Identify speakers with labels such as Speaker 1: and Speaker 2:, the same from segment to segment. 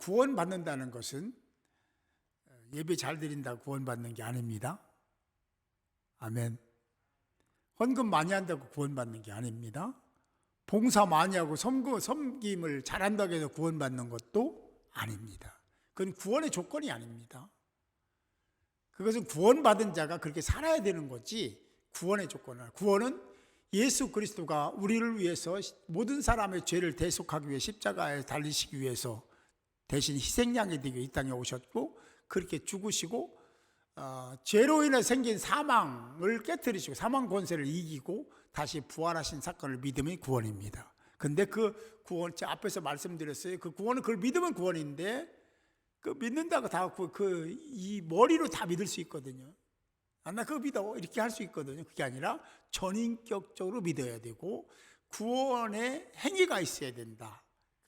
Speaker 1: 구원받는다는 것은 예배 잘 드린다고 구원받는 게 아닙니다. 아멘. 헌금 많이 한다고 구원받는 게 아닙니다. 봉사 많이 하고 섬김을 잘한다고 해서 구원받는 것도 아닙니다. 그건 구원의 조건이 아닙니다. 그것은 구원받은 자가 그렇게 살아야 되는 거지 구원의 조건은. 구원은 예수 그리스도가 우리를 위해서 모든 사람의 죄를 대속하기 위해 십자가에 달리시기 위해서 대신 희생양이 되게 이 땅에 오셨고 그렇게 죽으시고 죄로 인해 생긴 사망을 깨뜨리시고 사망 권세를 이기고 다시 부활하신 사건을 믿음이 구원입니다. 근데 그 구원, 앞에서 말씀드렸어요. 그 구원은 그걸 믿으면 구원인데 그 믿는다고 다 이 머리로 다 믿을 수 있거든요. 나 그거 믿어 이렇게 할 수 있거든요. 그게 아니라 전인격적으로 믿어야 되고 구원의 행위가 있어야 된다.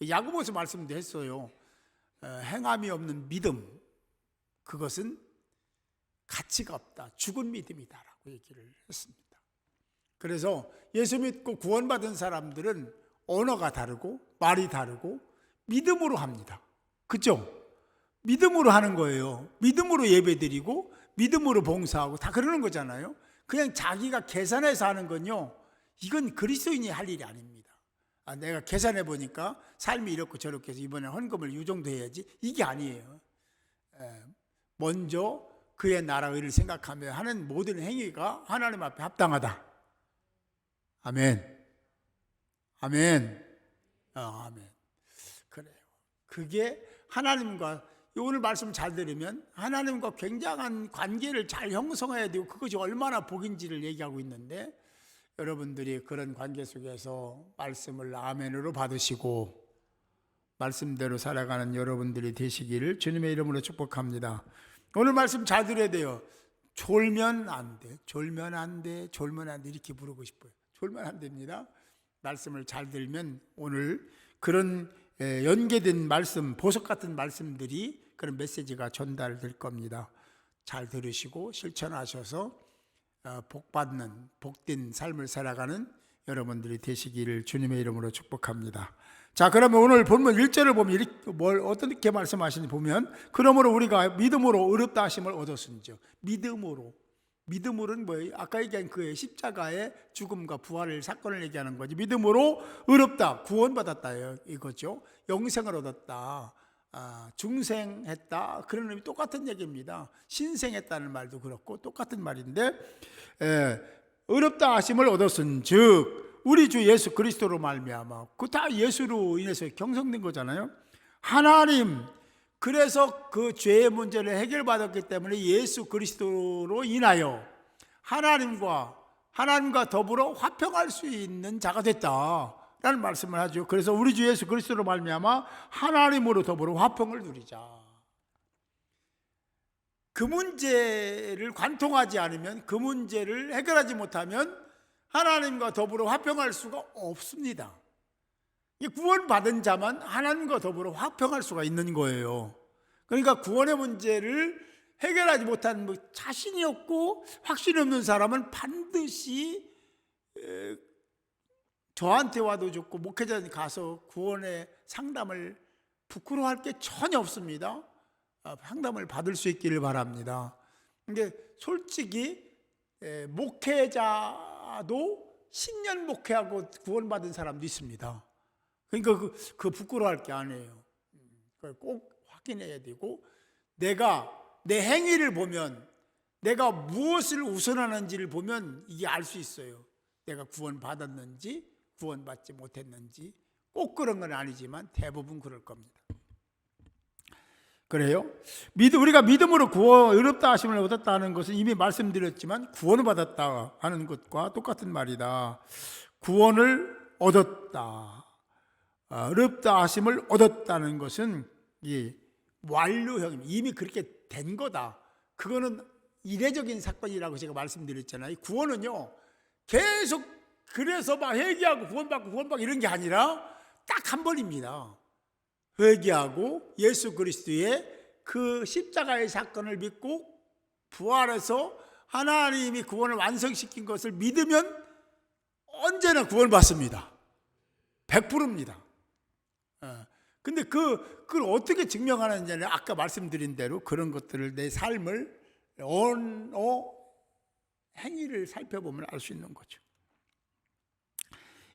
Speaker 1: 야고보서 말씀도 했어요. 행함이 없는 믿음, 그것은 가치가 없다. 죽은 믿음이다라고 얘기를 했습니다. 그래서 예수 믿고 구원받은 사람들은 언어가 다르고 말이 다르고 믿음으로 합니다. 그렇죠? 믿음으로 하는 거예요. 믿음으로 예배드리고 믿음으로 봉사하고 다 그러는 거잖아요. 그냥 자기가 계산해서 하는 건요, 이건 그리스도인이 할 일이 아닙니다. 내가 계산해 보니까 삶이 이렇고 저렇게 해서 이번에 헌금을 이 정도 해야지, 이게 아니에요. 먼저 그의 나라 의를 생각하며 하는 모든 행위가 하나님 앞에 합당하다. 아멘. 아멘. 아멘. 그래요. 그게 하나님과, 오늘 말씀 잘 들으면 하나님과 굉장한 관계를 잘 형성해야 되고 그것이 얼마나 복인지를 얘기하고 있는데, 여러분들이 그런 관계 속에서 말씀을 아멘으로 받으시고 말씀대로 살아가는 여러분들이 되시기를 주님의 이름으로 축복합니다. 오늘 말씀 잘 들어야 돼요. 졸면 안 돼, 졸면 안 돼, 졸면 안 돼 이렇게 부르고 싶어요. 졸면 안 됩니다. 말씀을 잘 들면 오늘 그런 연계된 말씀, 보석 같은 말씀들이, 그런 메시지가 전달될 겁니다. 잘 들으시고 실천하셔서 복받는, 복된 삶을 살아가는 여러분들이 되시기를 주님의 이름으로 축복합니다. 자, 그러면 오늘 본문 1절을 보면 어떻게 말씀하시는지 보면, 그러므로 우리가 믿음으로 의롭다 하심을 얻었은즉. 믿음으로는 뭐예요? 아까 얘기한 그 십자가의 죽음과 부활의 사건을 얘기하는 거지. 믿음으로 의롭다, 구원받았다 이거죠. 영생을 얻었다, 중생했다, 그런 의미 똑같은 얘기입니다. 신생했다는 말도 그렇고 똑같은 말인데, 의롭다 하심을 얻었은즉 우리 주 예수 그리스도로 말미암아, 그 다 예수로 인해서 경성된 거잖아요. 하나님, 그래서 그 죄의 문제를 해결받았기 때문에 예수 그리스도로 인하여 하나님과 더불어 화평할 수 있는 자가 됐다라는 말씀을 하죠. 그래서 우리 주 예수 그리스도로 말미암아 하나님으로 더불어 화평을 누리자. 그 문제를 관통하지 않으면, 그 문제를 해결하지 못하면 하나님과 더불어 화평할 수가 없습니다. 구원받은 자만 하나님과 더불어 화평할 수가 있는 거예요. 그러니까 구원의 문제를 해결하지 못한 자신이 없고 확신이 없는 사람은 반드시 저한테 와도 좋고 목회자한테 가서 구원의 상담을 부끄러워할 게 전혀 없습니다. 상담을 받을 수 있기를 바랍니다. 근데 솔직히 목회자도 10년 목회하고 구원받은 사람도 있습니다. 그러니까 그 부끄러워할 게 아니에요. 꼭 확인해야 되고, 내가 내 행위를 보면, 내가 무엇을 우선하는지를 보면 이게 알 수 있어요. 내가 구원받았는지 구원받지 못했는지. 꼭 그런 건 아니지만 대부분 그럴 겁니다. 그래요? 우리가 믿음으로 의롭다 하심을 얻었다는 것은 이미 말씀드렸지만 구원을 받았다 하는 것과 똑같은 말이다. 구원을 얻었다, 의롭다 하심을 얻었다는 것은 이 완료형입니다. 이미 그렇게 된 거다. 그거는 이례적인 사건이라고 제가 말씀드렸잖아요. 구원은요, 계속 그래서 막 회개하고 구원받고 이런 게 아니라 딱 한 번입니다. 회개하고 예수 그리스도의 그 십자가의 사건을 믿고 부활해서 하나님이 구원을 완성시킨 것을 믿으면 언제나 구원받습니다. 100%입니다. 근데 그걸 어떻게 증명하느냐는 아까 말씀드린 대로 그런 것들을 내 삶을 언어 행위를 살펴보면 알 수 있는 거죠.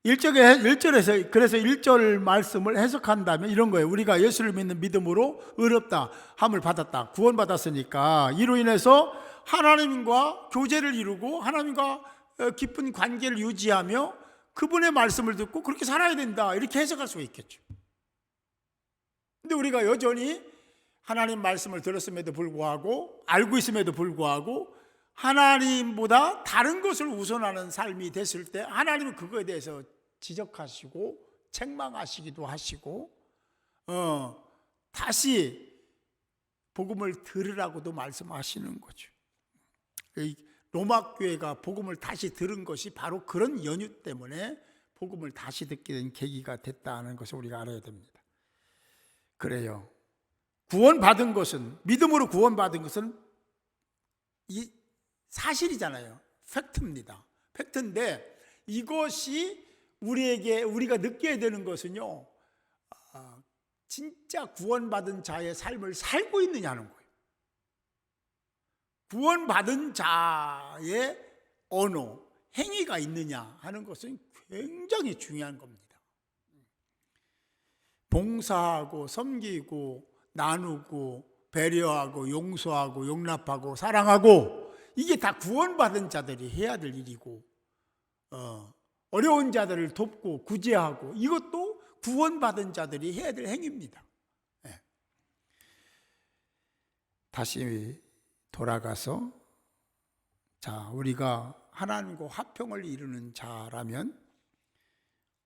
Speaker 1: 1절에서 그래서 1절 말씀을 해석한다면 이런 거예요. 우리가 예수를 믿는 믿음으로 의롭다 함을 받았다. 구원받았으니까 이로 인해서 하나님과 교제를 이루고 하나님과 깊은 관계를 유지하며 그분의 말씀을 듣고 그렇게 살아야 된다. 이렇게 해석할 수가 있겠죠. 근데 우리가 여전히 하나님 말씀을 들었음에도 불구하고 알고 있음에도 불구하고 하나님보다 다른 것을 우선하는 삶이 됐을 때 하나님은 그거에 대해서 지적하시고 책망하시기도 하시고 다시 복음을 들으라고도 말씀하시는 거죠. 로마 교회가 복음을 다시 들은 것이 바로 그런 연유 때문에 복음을 다시 듣게 된 계기가 됐다는 것을 우리가 알아야 됩니다. 그래요. 구원받은 것은, 믿음으로 구원받은 것은 이 사실이잖아요. 팩트입니다. 팩트인데 이것이 우리가 느껴야 되는 것은요, 진짜 구원받은 자의 삶을 살고 있느냐는 거예요. 구원받은 자의 언어, 행위가 있느냐 하는 것은 굉장히 중요한 겁니다. 봉사하고 섬기고 나누고 배려하고 용서하고 용납하고 사랑하고 이게 다 구원받은 자들이 해야 될 일이고 어려운 자들을 돕고 구제하고 이것도 구원받은 자들이 해야 될 행위입니다. 네. 다시 돌아가서 자, 우리가 하나님과 화평을 이루는 자라면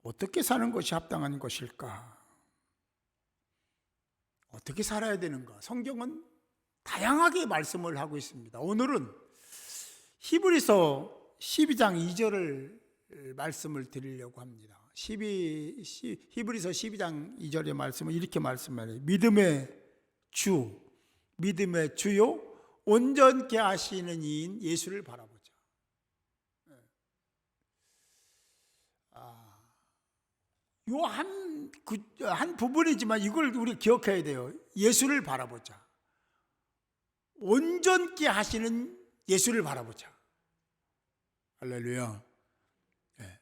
Speaker 1: 어떻게 사는 것이 합당한 것일까? 어떻게 살아야 되는가? 성경은 다양하게 말씀을 하고 있습니다. 오늘은 히브리서 12장 2절을 말씀을 드리려고 합니다. 히브리서 12장 2절의 말씀은 이렇게 말씀해요. 믿음의 주요 온전케 하시는 이인 예수를 바라보자. 요 한 부분이지만 이걸 우리 기억해야 돼요. 예수를 바라보자. 온전케 하시는 예수를 바라보자. 할렐루야. 네.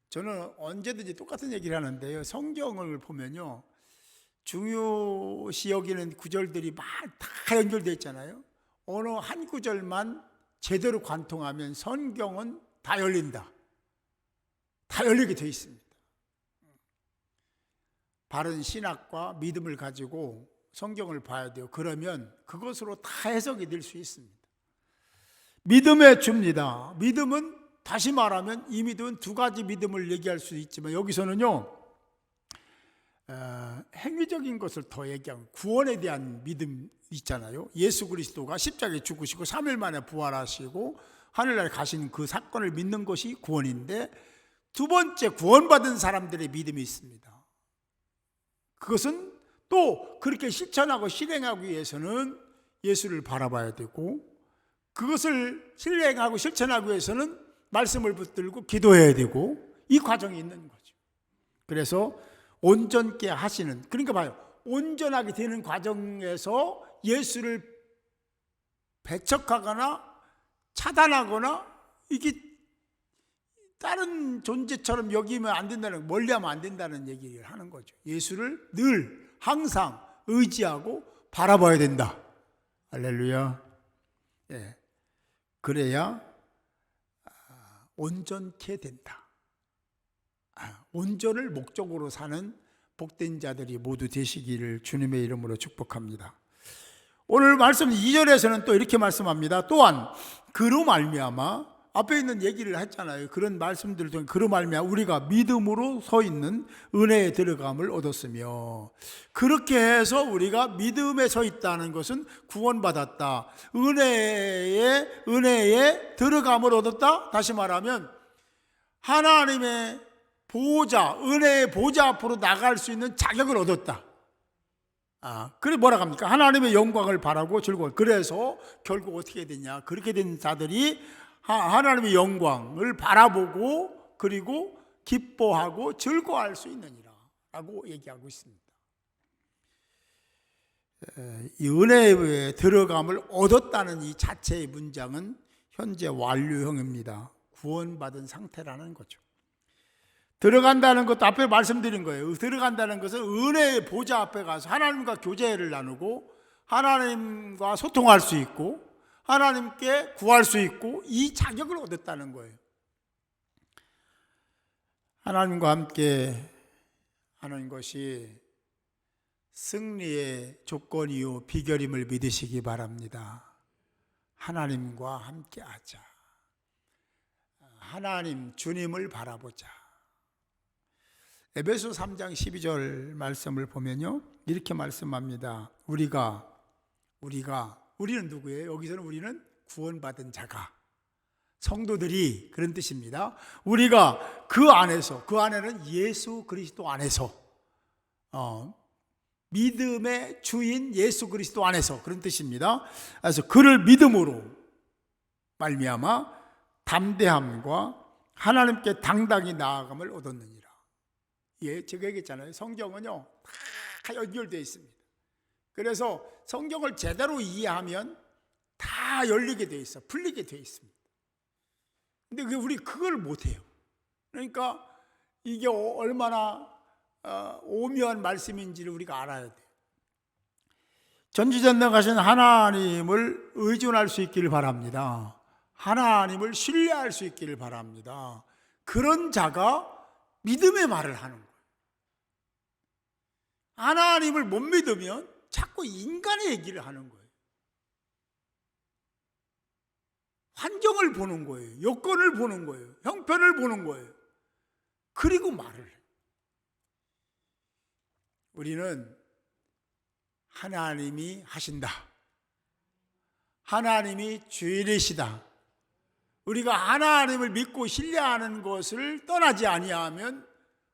Speaker 1: 저는 언제든지 똑같은 얘기를 하는데요. 성경을 보면요, 중요시 여기는 구절들이 막 다 연결되어 있잖아요. 어느 한 구절만 제대로 관통하면 성경은 다 열린다. 다 열리게 되어 있습니다. 바른 신학과 믿음을 가지고 성경을 봐야 돼요. 그러면 그것으로 다 해석이 될 수 있습니다. 믿음의 주입니다. 믿음은 다시 말하면 이 믿음은 두 가지 믿음을 얘기할 수 있지만 여기서는요, 행위적인 것을 더 얘기하고 구원에 대한 믿음 있잖아요. 예수 그리스도가 십자가에 죽으시고 3일 만에 부활하시고 하늘나라에 가신 그 사건을 믿는 것이 구원인데, 두 번째 구원받은 사람들의 믿음이 있습니다. 그것은 또 그렇게 실천하고 실행하기 위해서는 예수를 바라봐야 되고, 그것을 실행하고 실천하기 위해서는 말씀을 붙들고 기도해야 되고, 이 과정이 있는 거죠. 그래서 온전케 하시는, 그러니까 봐요, 온전하게 되는 과정에서 예수를 배척하거나 차단하거나 이게 다른 존재처럼 여기면 안 된다는, 멀리하면 안 된다는 얘기를 하는 거죠. 예수를 늘 항상 의지하고 바라봐야 된다. 할렐루야. 예. 그래야 온전케 된다. 온전을 목적으로 사는 복된 자들이 모두 되시기를 주님의 이름으로 축복합니다. 오늘 말씀 2절에서는 또 이렇게 말씀합니다. 또한 그로 말미암아, 앞에 있는 얘기를 했잖아요. 그런 말씀들 중에 그로 말미암아 우리가 믿음으로 서 있는 은혜에 들어감을 얻었으며, 그렇게 해서 우리가 믿음에 서 있다는 것은 구원받았다, 은혜에 들어감을 얻었다. 다시 말하면 하나님의 보호자, 은혜의 보호자 앞으로 나갈 수 있는 자격을 얻었다. 그래 뭐라고 합니까? 하나님의 영광을 바라고 즐거워. 그래서 결국 어떻게 되냐? 그렇게 된 자들이 하나님의 영광을 바라보고 그리고 기뻐하고 즐거워할 수 있느니라 라고 얘기하고 있습니다. 이 은혜에 들어감을 얻었다는 이 자체의 문장은 현재 완료형입니다. 구원받은 상태라는 거죠. 들어간다는 것도 앞에 말씀드린 거예요. 들어간다는 것은 은혜의 보좌 앞에 가서 하나님과 교제를 나누고 하나님과 소통할 수 있고 하나님께 구할 수 있고 이 자격을 얻었다는 거예요. 하나님과 함께 하는 것이 승리의 조건이요 비결임을 믿으시기 바랍니다. 하나님과 함께 하자. 하나님 주님을 바라보자. 에베소 3장 12절 말씀을 보면요 이렇게 말씀합니다. 우리는 누구예요? 여기서는 우리는 구원받은 자가, 성도들이 그런 뜻입니다. 우리가 그 안에는 예수 그리스도 안에서 믿음의 주인 예수 그리스도 안에서 그런 뜻입니다. 그래서 그를 믿음으로 말미암아 담대함과 하나님께 당당히 나아감을 얻었느니라. 예, 제가 얘기했잖아요. 성경은요 다 연결되어 있습니다. 그래서 성경을 제대로 이해하면 다 열리게 되어 있어, 풀리게 되어 있습니다. 근데 우리 그걸 못해요. 그러니까 이게 얼마나 오묘한 말씀인지를 우리가 알아야 돼요. 전지전능하신 하나님을 의존할 수 있기를 바랍니다. 하나님을 신뢰할 수 있기를 바랍니다. 그런 자가 믿음의 말을 하는 거예요. 하나님을 못 믿으면 자꾸 인간의 얘기를 하는 거예요. 환경을 보는 거예요. 여건을 보는 거예요. 형편을 보는 거예요. 그리고 말을 해요. 우리는 하나님이 하신다. 하나님이 주인이시다. 우리가 하나님을 믿고 신뢰하는 것을 떠나지 아니하면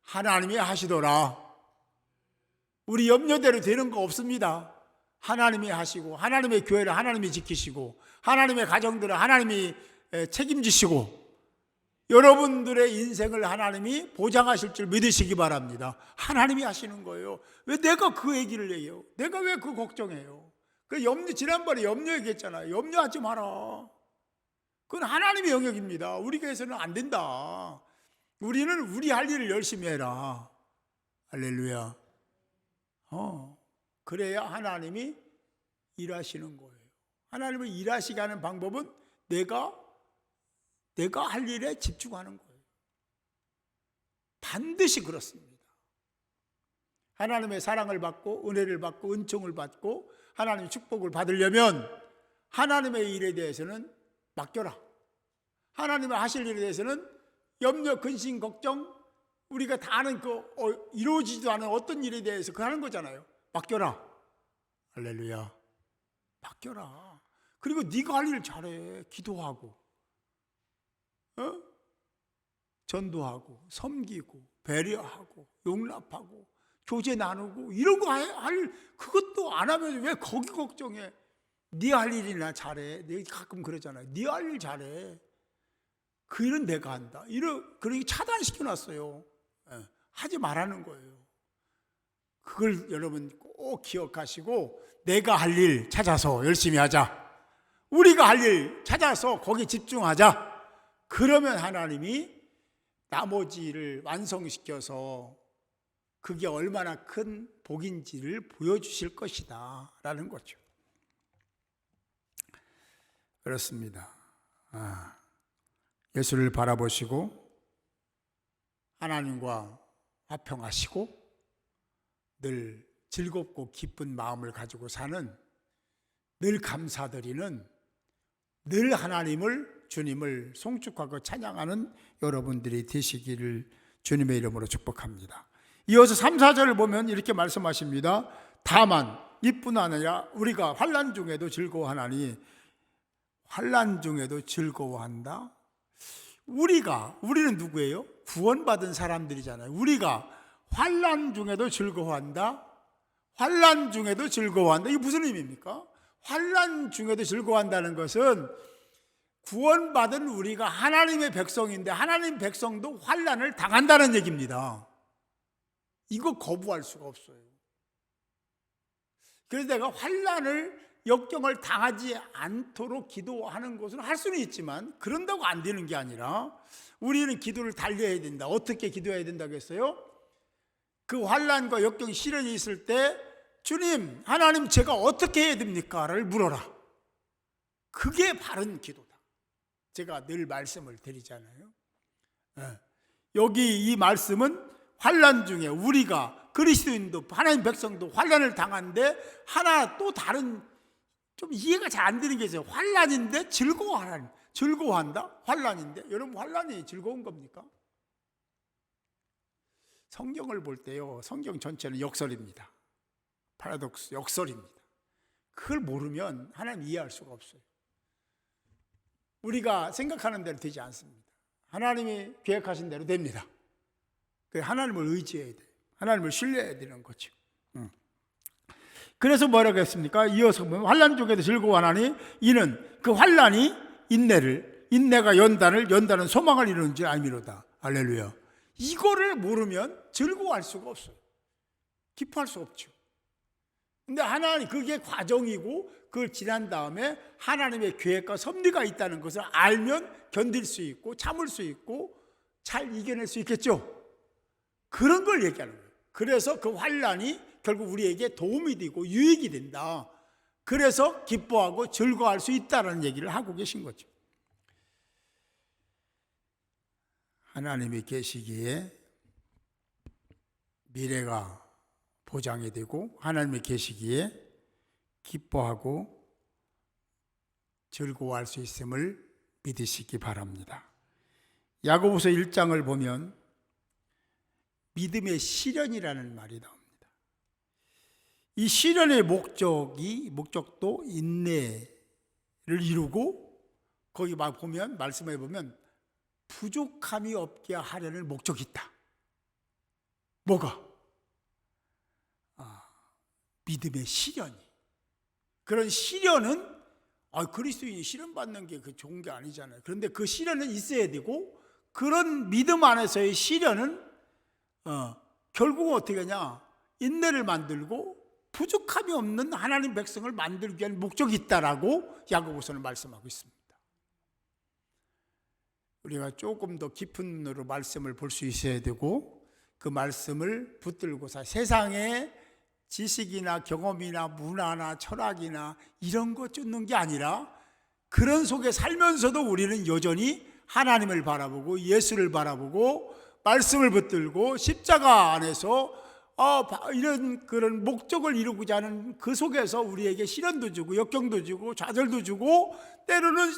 Speaker 1: 하나님이 하시더라. 우리 염려대로 되는 거 없습니다. 하나님이 하시고 하나님의 교회를 하나님이 지키시고 하나님의 가정들을 하나님이 책임지시고 여러분들의 인생을 하나님이 보장하실 줄 믿으시기 바랍니다. 하나님이 하시는 거예요. 왜 내가 그 얘기를 해요? 내가 왜 그 걱정해요? 지난번에 염려 얘기했잖아요. 염려하지 마라. 그건 하나님의 영역입니다. 우리 교회에서는 안 된다. 우리는 우리 할 일을 열심히 해라. 할렐루야. 그래야 하나님이 일하시는 거예요. 하나님을 일하시게 하는 방법은 내가 할 일에 집중하는 거예요. 반드시 그렇습니다. 하나님의 사랑을 받고 은혜를 받고 은총을 받고 하나님의 축복을 받으려면 하나님의 일에 대해서는 맡겨라. 하나님의 하실 일에 대해서는 염려, 근심, 걱정 우리가 다 아는 이루어지지도 않은 어떤 일에 대해서 하는 거잖아요. 맡겨라. 할렐루야. 맡겨라. 그리고 네가 할 일 잘해. 기도하고 전도하고 섬기고 배려하고 용납하고 교제 나누고 이런 거 그것도 안 하면 왜 거기 걱정해? 네 할 일이나 잘해. 내가 가끔 그러잖아요. 네 할 일 잘해. 그 일은 내가 한다. 그러니 차단시켜놨어요. 하지 말라는 거예요. 그걸 여러분 꼭 기억하시고 내가 할 일 찾아서 열심히 하자. 우리가 할 일 찾아서 거기 집중하자. 그러면 하나님이 나머지를 완성시켜서 그게 얼마나 큰 복인지를 보여주실 것이다 라는 거죠. 그렇습니다. 예수를 바라보시고 하나님과 화평하시고 늘 즐겁고 기쁜 마음을 가지고 사는, 늘 감사드리는, 늘 하나님을 주님을 송축하고 찬양하는 여러분들이 되시기를 주님의 이름으로 축복합니다. 이어서 3, 4절을 보면 이렇게 말씀하십니다. 다만 이뿐 아니라 우리가 환난 중에도 즐거워하나니. 환난 중에도 즐거워한다. 우리는 누구예요? 구원받은 사람들이잖아요. 우리가 환난 중에도 즐거워한다. 환난 중에도 즐거워한다. 이게 무슨 의미입니까? 환난 중에도 즐거워한다는 것은 구원받은 우리가 하나님의 백성인데 하나님 백성도 환난을 당한다는 얘기입니다. 이거 거부할 수가 없어요. 그래서 내가 환난을 역경을 당하지 않도록 기도하는 것은 할 수는 있지만 그런다고 안 되는 게 아니라 우리는 기도를 달려야 된다. 어떻게 기도해야 된다고 했어요? 그 환난과 역경 시련이 있을 때 주님, 하나님 제가 어떻게 해야 됩니까? 를 물어라. 그게 바른 기도다. 제가 늘 말씀을 드리잖아요. 여기 이 말씀은 환난 중에 우리가 그리스도인도 하나님 백성도 환난을 당하는데 하나 또 다른 좀 이해가 잘 안 되는 게 있어요. 환난인데 즐거워한다? 환난인데 여러분 환난이 즐거운 겁니까? 성경을 볼 때요, 성경 전체는 역설입니다. 파라독스, 역설입니다. 그걸 모르면 하나님 이해할 수가 없어요. 우리가 생각하는 대로 되지 않습니다. 하나님이 계획하신 대로 됩니다. 하나님을 의지해야 돼요. 하나님을 신뢰해야 되는 거죠. 그래서 뭐라고 했습니까? 이어서 보면 환난 중에도 즐거워하나니 이는 그 환난이 인내가 연단은 소망을 이루는 줄 알미로다. 할렐루야. 이거를 모르면 즐거워할 수가 없어요. 기뻐할 수 없죠. 근데 하나님 그게 과정이고 그걸 지난 다음에 하나님의 계획과 섭리가 있다는 것을 알면 견딜 수 있고 참을 수 있고 잘 이겨낼 수 있겠죠. 그런 걸 얘기하는 거예요. 그래서 그 환난이 결국 우리에게 도움이 되고 유익이 된다. 그래서 기뻐하고 즐거워할 수 있다는 얘기를 하고 계신 거죠. 하나님이 계시기에 미래가 보장이 되고 하나님이 계시기에 기뻐하고 즐거워할 수 있음을 믿으시기 바랍니다. 야고보서 1장을 보면 믿음의 실현이라는 말이 나옵니다. 이 실현의 목적도 인내를 이루고 거기 말씀해 보면 부족함이 없게 하려는 목적이 있다. 뭐가? 믿음의 실현이. 그런 실현은 그리스도인이 실현받는 게 좋은 게 아니잖아요. 그런데 그 실현은 있어야 되고 그런 믿음 안에서의 실현은 결국 어떻게 하냐? 인내를 만들고 부족함이 없는 하나님 백성을 만들기 위한 목적이 있다라고 야고보서는 말씀하고 있습니다. 우리가 조금 더 깊은 눈으로 말씀을 볼 수 있어야 되고 그 말씀을 붙들고서 세상의 지식이나 경험이나 문화나 철학이나 이런 거 쫓는 게 아니라 그런 속에 살면서도 우리는 여전히 하나님을 바라보고 예수를 바라보고 말씀을 붙들고 십자가 안에서 이런 그런 목적을 이루고자 하는 그 속에서 우리에게 시련도 주고 역경도 주고 좌절도 주고 때로는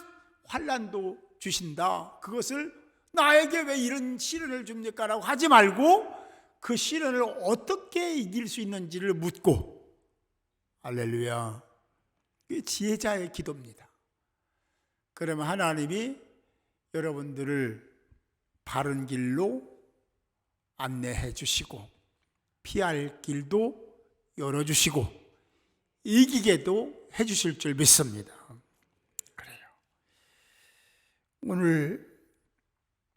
Speaker 1: 환난도 주신다. 그것을 나에게 왜 이런 시련을 줍니까? 라고 하지 말고 그 시련을 어떻게 이길 수 있는지를 묻고 할렐루야. 그게 지혜자의 기도입니다. 그러면 하나님이 여러분들을 바른 길로 안내해 주시고 피할 길도 열어주시고 이기게도 해 주실 줄 믿습니다. 그래요. 오늘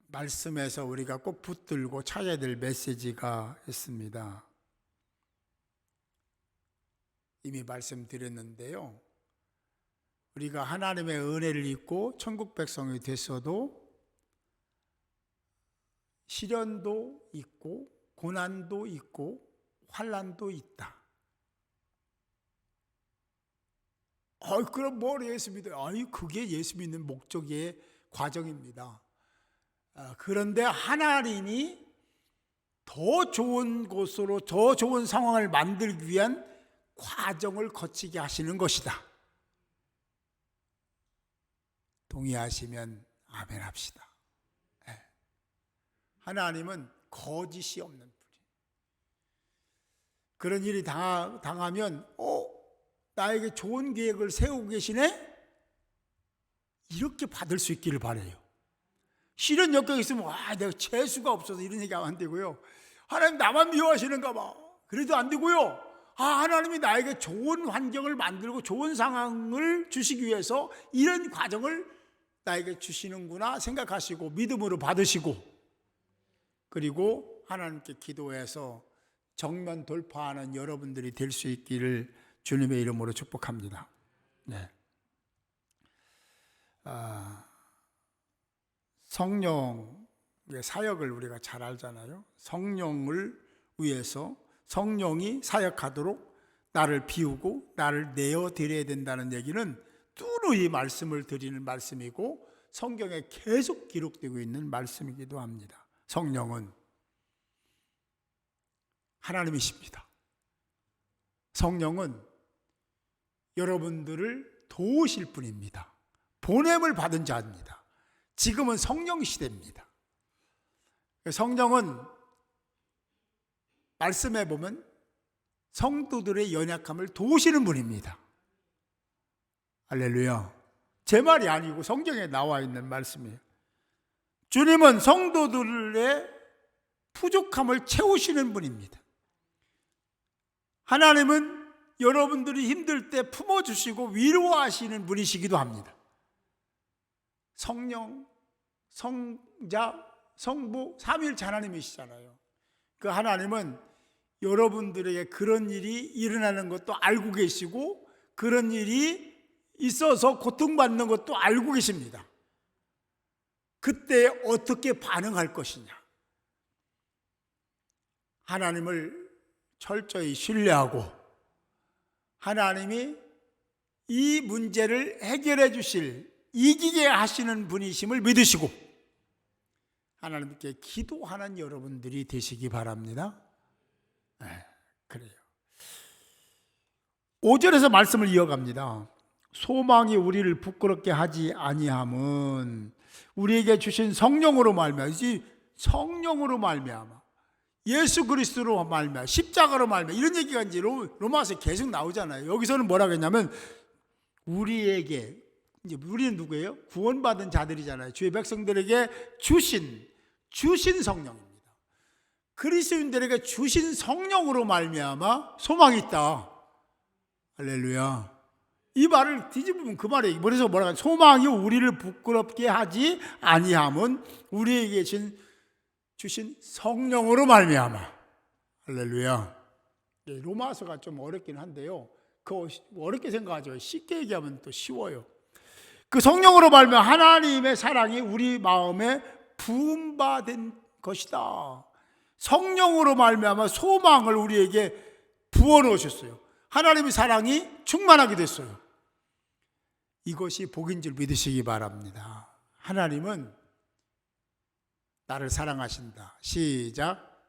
Speaker 1: 말씀에서 우리가 꼭 붙들고 찾아야 될 메시지가 있습니다. 이미 말씀드렸는데요. 우리가 하나님의 은혜를 입고 천국 백성이 됐어도 시련도 있고 고난도 있고 환난도 있다. 그럼 뭘 예수 믿어요? 그게 예수 믿는 목적의 과정입니다. 그런데 하나님이 더 좋은 곳으로 더 좋은 상황을 만들기 위한 과정을 거치게 하시는 것이다. 동의하시면 아멘 합시다. 하나님은 거짓이 없는 분이에요. 그런 일이 당하면 나에게 좋은 계획을 세우고 계시네? 이렇게 받을 수 있기를 바라요. 시련 역경이 있으면 내가 재수가 없어서 이런 얘기하면 안 되고요. 하나님 나만 미워하시는가 봐. 그래도 안 되고요. 하나님이 나에게 좋은 환경을 만들고 좋은 상황을 주시기 위해서 이런 과정을 나에게 주시는구나 생각하시고 믿음으로 받으시고 그리고 하나님께 기도해서 정면 돌파하는 여러분들이 될 수 있기를 주님의 이름으로 축복합니다. 네. 성령의 사역을 우리가 잘 알잖아요. 성령을 위해서 성령이 사역하도록 나를 비우고 나를 내어드려야 된다는 얘기는 뚜루이 말씀을 드리는 말씀이고 성경에 계속 기록되고 있는 말씀이기도 합니다. 성령은 하나님이십니다. 성령은 여러분들을 도우실 분입니다. 보냄을 받은 자입니다. 지금은 성령 시대입니다. 성령은 말씀에 보면 성도들의 연약함을 도우시는 분입니다. 할렐루야. 제 말이 아니고 성경에 나와 있는 말씀이에요. 주님은 성도들의 부족함을 채우시는 분입니다. 하나님은 여러분들이 힘들 때 품어주시고 위로하시는 분이시기도 합니다. 성령, 성자, 성부, 삼위일체 하나님이시잖아요. 그 하나님은 여러분들에게 그런 일이 일어나는 것도 알고 계시고 그런 일이 있어서 고통받는 것도 알고 계십니다. 그때 어떻게 반응할 것이냐? 하나님을 철저히 신뢰하고 하나님이 이 문제를 해결해 주실, 이기게 하시는 분이심을 믿으시고 하나님께 기도하는 여러분들이 되시기 바랍니다. 그래요. 5절에서 말씀을 이어갑니다. 소망이 우리를 부끄럽게 하지 아니함은 우리에게 주신 성령으로 말미암아, 성령으로 말미암아, 예수 그리스도로 말미암아, 십자가로 말미암아, 이런 얘기가 이제 로마서에 계속 나오잖아요. 여기서는 뭐라고 했냐면 우리에게, 이제 우리는 누구예요? 구원받은 자들이잖아요. 주의 백성들에게 주신 성령입니다. 그리스도인들에게 주신 성령으로 말미암아 소망이 있다. 할렐루야. 이 말을 뒤집으면 그 말이에요. 그래서 뭐라고 하냐? 소망이 우리를 부끄럽게 하지 아니함은 우리에게 주신 성령으로 말미암아. 할렐루야. 로마서가 좀 어렵긴 한데요. 그거 어렵게 생각하죠. 쉽게 얘기하면 또 쉬워요. 그 성령으로 말미암아 하나님의 사랑이 우리 마음에 부음받은 것이다. 성령으로 말미암아 소망을 우리에게 부어놓으셨어요. 하나님의 사랑이 충만하게 됐어요. 이것이 복인 줄 믿으시기 바랍니다. 하나님은 나를 사랑하신다. 시작.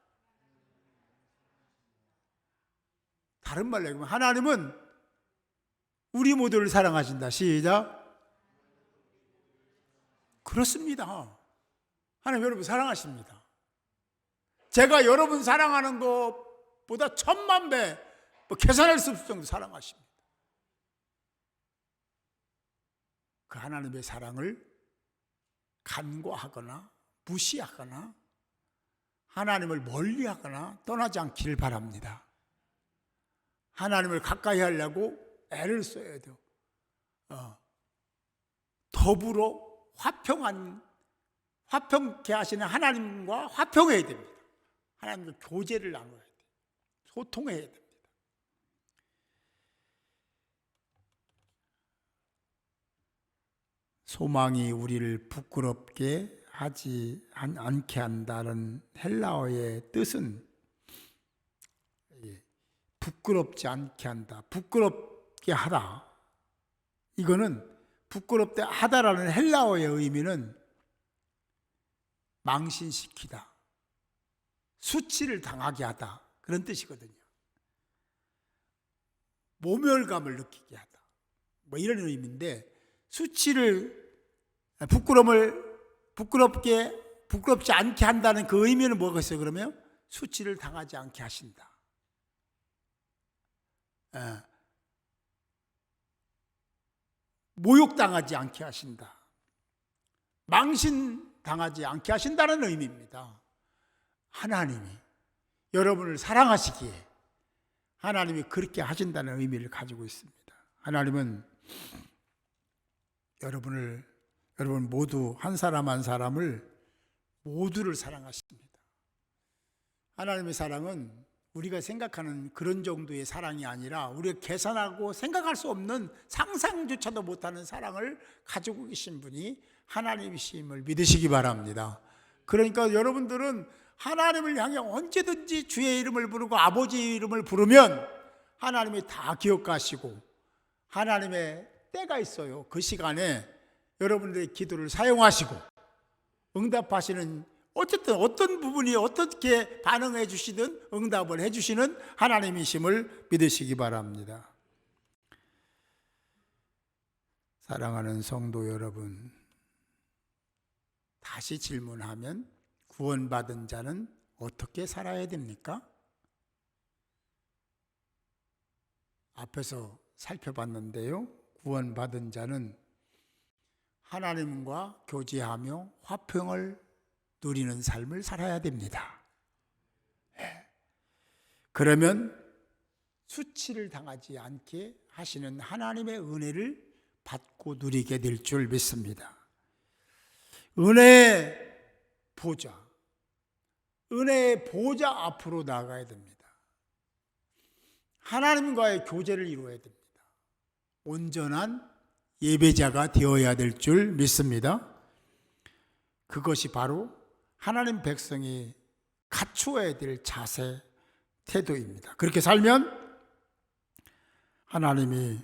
Speaker 1: 다른 말로 얘기하면 하나님은 우리 모두를 사랑하신다. 시작. 그렇습니다. 하나님 여러분 사랑하십니다. 제가 여러분 사랑하는 것보다 1000만 배 계산할 수 없을 정도 사랑하십니다. 그 하나님의 사랑을 간과하거나 무시하거나 하나님을 멀리하거나 떠나지 않기를 바랍니다. 하나님을 가까이 하려고 애를 써야 돼요. 더불어 화평케 하시는 하나님과 화평해야 됩니다. 하나님과 교제를 나눠야 돼요. 소통해야 됩니다. 소망이 우리를 부끄럽게 하지 않게 한다는 헬라어의 뜻은 부끄럽지 않게 한다, 부끄럽게 하다. 이거는 부끄럽게 하다라는 헬라어의 의미는 망신시키다, 수치를 당하게 하다, 그런 뜻이거든요. 모멸감을 느끼게 하다, 뭐 이런 의미인데, 부끄럽지 않게 한다는 그 의미는 뭐겠어요? 그러면 수치를 당하지 않게 하신다. 모욕당하지 않게 하신다. 망신당하지 않게 하신다는 의미입니다. 하나님이 여러분을 사랑하시기에 하나님이 그렇게 하신다는 의미를 가지고 있습니다. 하나님은 여러분 모두 한 사람 한 사람을 모두를 사랑하십니다. 하나님의 사랑은 우리가 생각하는 그런 정도의 사랑이 아니라 우리가 계산하고 생각할 수 없는 상상조차도 못하는 사랑을 가지고 계신 분이 하나님이심을 믿으시기 바랍니다. 그러니까 여러분들은 하나님을 향해 언제든지 주의 이름을 부르고 아버지 이름을 부르면 하나님이 다 기억하시고 하나님의 때가 있어요. 그 시간에 여러분들의 기도를 사용하시고 응답하시는, 어쨌든 어떤 부분이 어떻게 반응해 주시든 응답을 해 주시는 하나님이심을 믿으시기 바랍니다. 사랑하는 성도 여러분, 다시 질문하면 구원받은 자는 어떻게 살아야 됩니까? 앞에서 살펴봤는데요. 구원받은 자는 하나님과 교제하며 화평을 누리는 삶을 살아야 됩니다. 그러면 수치를 당하지 않게 하시는 하나님의 은혜를 받고 누리게 될 줄 믿습니다. 은혜의 보좌 앞으로 나아가야 됩니다. 하나님과의 교제를 이루어야 됩니다. 온전한 예배자가 되어야 될 줄 믿습니다. 그것이 바로 하나님 백성이 갖추어야 될 자세, 태도입니다. 그렇게 살면 하나님이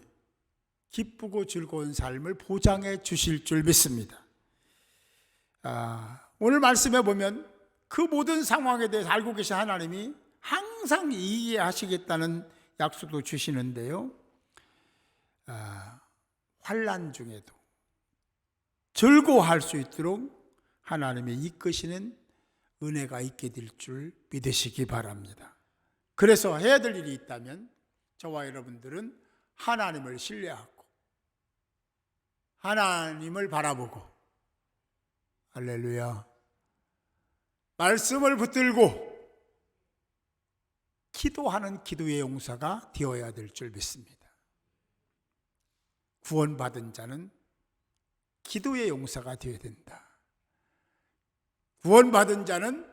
Speaker 1: 기쁘고 즐거운 삶을 보장해 주실 줄 믿습니다. 오늘 말씀해 보면 그 모든 상황에 대해서 알고 계신 하나님이 항상 이해하시겠다는 약속도 주시는데요. 환난 중에도 즐거워할 수 있도록 하나님이 이끄시는 은혜가 있게 될 줄 믿으시기 바랍니다. 그래서 해야 될 일이 있다면 저와 여러분들은 하나님을 신뢰하고 하나님을 바라보고, 할렐루야, 말씀을 붙들고 기도하는 기도의 용사가 되어야 될 줄 믿습니다. 구원받은 자는 기도의 용사가 되어야 된다. 구원받은 자는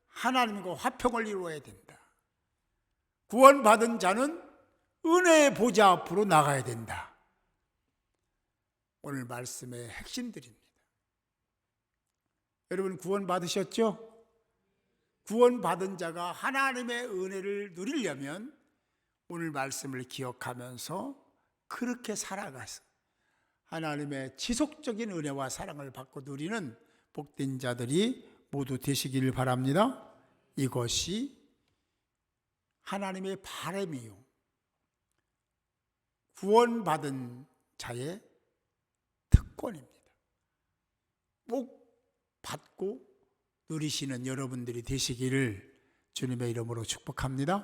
Speaker 1: 하나님과 화평을 이루어야 된다. 구원받은 자는 은혜의 보좌 앞으로 나가야 된다. 오늘 말씀의 핵심들입니다. 여러분 구원받으셨죠? 구원받은 자가 하나님의 은혜를 누리려면 오늘 말씀을 기억하면서 그렇게 살아가서 하나님의 지속적인 은혜와 사랑을 받고 누리는 복된 자들이 모두 되시기를 바랍니다. 이것이 하나님의 바람이요, 구원받은 자의 특권입니다. 꼭 받고 누리시는 여러분들이 되시기를 주님의 이름으로 축복합니다.